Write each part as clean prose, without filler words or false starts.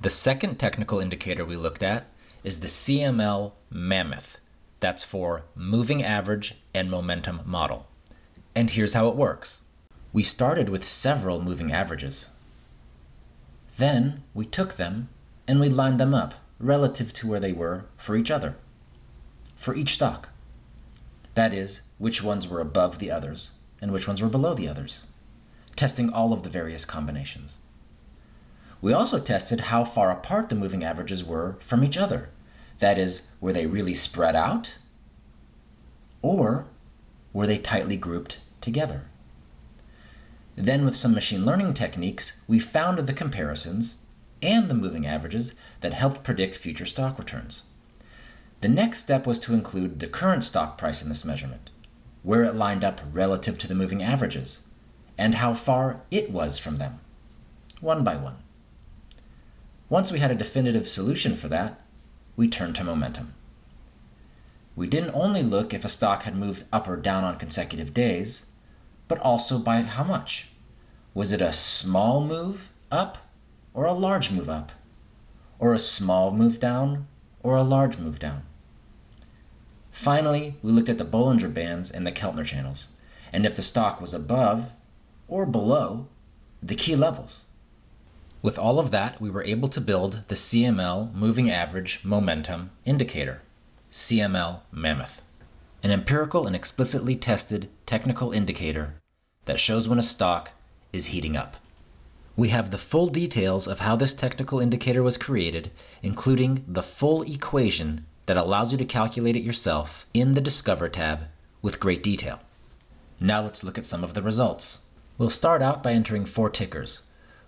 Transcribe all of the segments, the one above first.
The second technical indicator we looked at is the CML Mammoth. That's for moving average and momentum model. And here's how it works. We started with several moving averages. Then we took them and we lined them up relative to where they were for each other, for each stock. That is, which ones were above the others and which ones were below the others, testing all of the various combinations. We also tested how far apart the moving averages were from each other. That is, were they really spread out or were they tightly grouped together? Then with some machine learning techniques, we found the comparisons and the moving averages that helped predict future stock returns. The next step was to include the current stock price in this measurement, where it lined up relative to the moving averages, and how far it was from them, one by one. Once we had a definitive solution for that, we turned to momentum. We didn't only look if a stock had moved up or down on consecutive days, but also by how much. Was it a small move up or a large move up? Or a small move down or a large move down? Finally, we looked at the Bollinger Bands and the Keltner channels, and if the stock was above or below the key levels. With all of that, we were able to build the CML Moving Average Momentum Indicator, CML Mammoth, an empirical and explicitly tested technical indicator that shows when a stock is heating up. We have the full details of how this technical indicator was created, including the full equation that allows you to calculate it yourself in the Discover tab with great detail. Now let's look at some of the results. We'll start out by entering 4 tickers.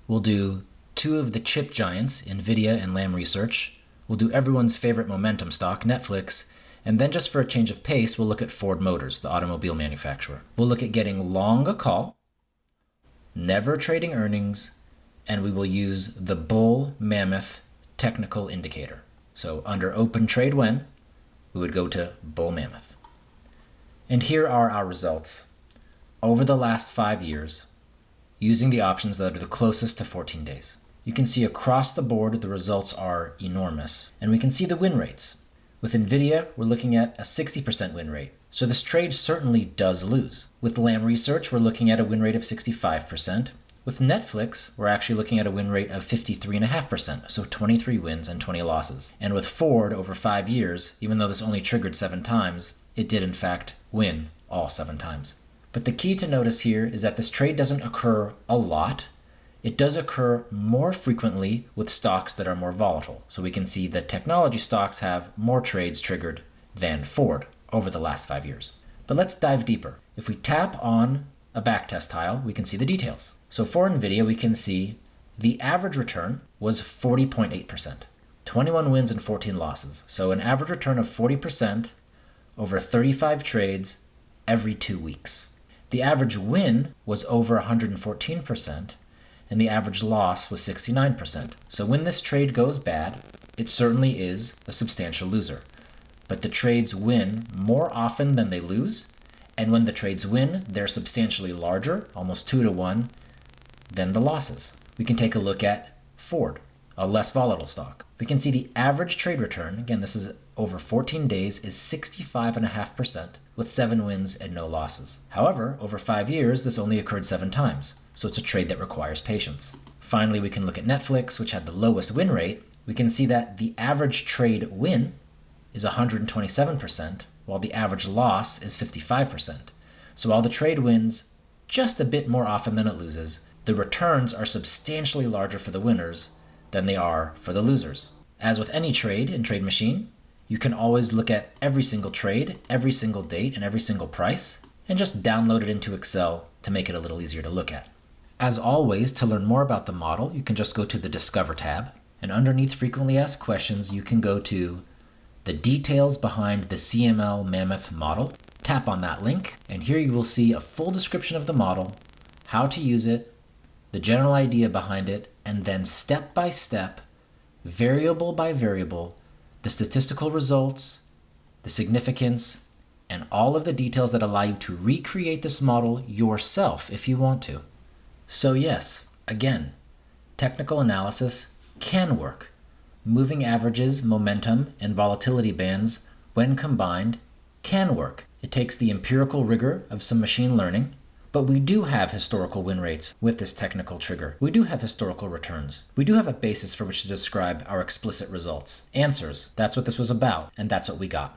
We'll do 2 of the chip giants, NVIDIA and Lam Research. We'll do everyone's favorite momentum stock, Netflix. And then just for a change of pace, we'll look at Ford Motors, the automobile manufacturer. We'll look at getting long a call, never trading earnings, and we will use the Bull Mammoth technical indicator. So under open trade when, we would go to Bull Mammoth. And here are our results over the last 5 years using the options that are the closest to 14 days. You can see across the board the results are enormous, and we can see the win rates. With NVIDIA, we're looking at a 60% win rate, so this trade certainly does lose. With Lam Research, we're looking at a win rate of 65%. With Netflix, we're actually looking at a win rate of 53.5%, so 23 wins and 20 losses. And with Ford, over 5 years, even though this only triggered 7 times, it did in fact win all 7 times. But the key to notice here is that this trade doesn't occur a lot. It does occur more frequently with stocks that are more volatile. So we can see that technology stocks have more trades triggered than Ford over the last 5 years. But let's dive deeper. If we tap on a backtest tile, we can see the details. So for NVIDIA, we can see the average return was 40.8%, 21 wins and 14 losses. So an average return of 40% over 35 trades every 2 weeks. The average win was over 114%, and the average loss was 69%. So when this trade goes bad, it certainly is a substantial loser. But the trades win more often than they lose, and when the trades win, they're substantially larger, almost 2 to 1, than the losses. We can take a look at Ford, a less volatile stock. We can see the average trade return, again this is over 14 days, is 65.5% with 7 wins and no losses. However, over 5 years, this only occurred 7 times, so it's a trade that requires patience. Finally, we can look at Netflix, which had the lowest win rate. We can see that the average trade win is 127%, while the average loss is 55%. So while the trade wins just a bit more often than it loses, the returns are substantially larger for the winners than they are for the losers. As with any trade in Trade Machine, you can always look at every single trade, every single date, and every single price, and just download it into Excel to make it a little easier to look at. As always, to learn more about the model, you can just go to the Discover tab, and underneath Frequently Asked Questions, you can go to the details behind the CML Mammoth model. Tap on that link, and here you will see a full description of the model, how to use it, the general idea behind it, and then step by step, variable by variable, the statistical results, the significance, and all of the details that allow you to recreate this model yourself if you want to. So yes, again, technical analysis can work. Moving averages, momentum, and volatility bands, when combined, can work. It takes the empirical rigor of some machine learning, but we do have historical win rates with this technical trigger. We do have historical returns. We do have a basis for which to describe our explicit results. Answers. That's what this was about, and that's what we got.